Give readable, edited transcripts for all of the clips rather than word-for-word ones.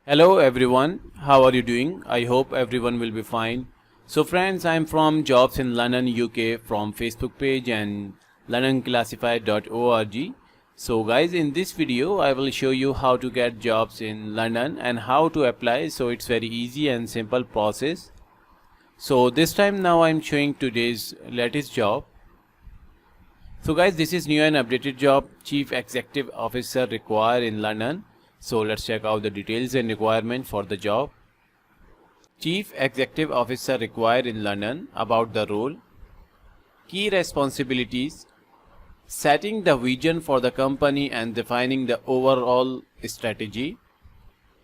Hello everyone, how are you doing? I hope everyone will be fine. So friends, I am from Jobs in London, UK from Facebook page and londonclassified.org. So guys, in this video I will show you how to get jobs in London and how to apply. So it's very easy and simple process. So this time now I am showing today's latest job. So guys, this is new and updated job, Chief Executive Officer required in London. So let's check out the details and requirement for the job. Chief Executive Officer required in London. About the role. Key responsibilities: setting the vision for the company and defining the overall strategy,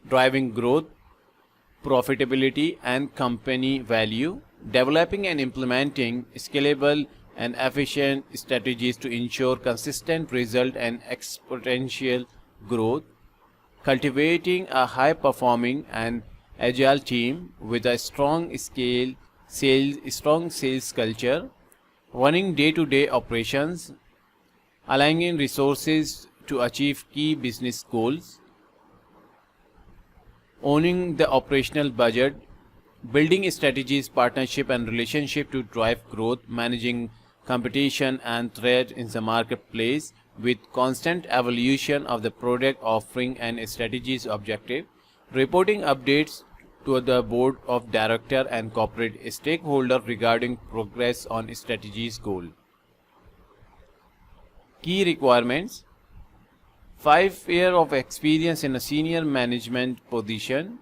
driving growth, profitability and company value, developing and implementing scalable and efficient strategies to ensure consistent result and exponential growth, cultivating a high-performing and agile team with a strong sales culture, running day-to-day operations, aligning resources to achieve key business goals, owning the operational budget, building strategies, partnership and relationship to drive growth, managing competition and threat in the marketplace with constant evolution of the product offering and strategies objective, reporting updates to the board of director and corporate stakeholder regarding progress on strategies goal. Key requirements: 5 years of experience in a senior management position,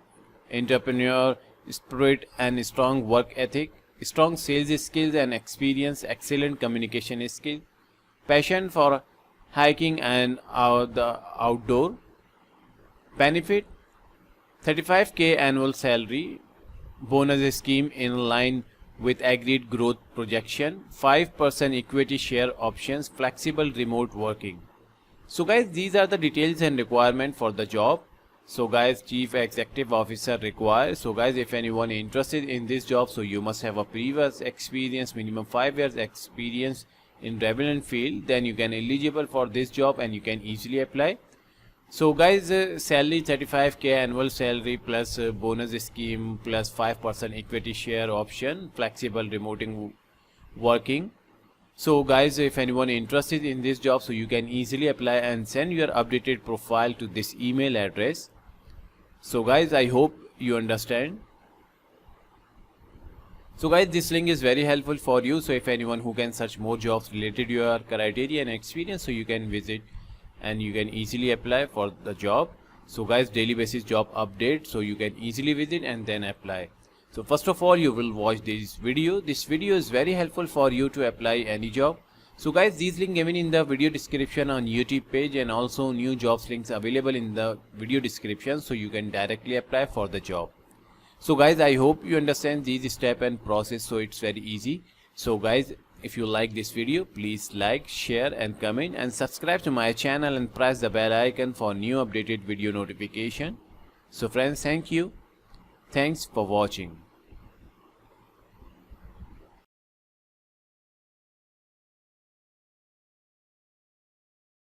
entrepreneur spirit and strong work ethic, strong sales skills and experience, excellent communication skills, passion for hiking and the outdoor. Benefit: 35k annual salary, bonus scheme in line with agreed growth projection, 5% equity share options, flexible remote working. So guys, these are the details and requirement for the job. So guys, Chief Executive Officer required. So guys, if anyone interested in this job, so you must have a previous experience, minimum 5 years experience in relevant field, then you can eligible for this job and you can easily apply. So guys, salary 35k annual salary plus bonus scheme plus 5% equity share option, flexible remote working. So guys, if anyone interested in this job, so you can easily apply and send your updated profile to this email address. So guys, I hope you understand. So guys, this link is very helpful for you. So if anyone who can search more jobs related to your criteria and experience, so you can visit and you can easily apply for the job. So guys, daily basis job update, so you can easily visit and then apply. So first of all, you will watch this video. This video is very helpful for you to apply any job. So guys, these links given in the video description on YouTube page and also new jobs links available in the video description, so you can directly apply for the job. So guys, I hope you understand these step and process, so it's very easy. So guys, if you like this video, please like, share and comment and subscribe to my channel and press the bell icon for new updated video notification. So friends, thank you. Thanks for watching.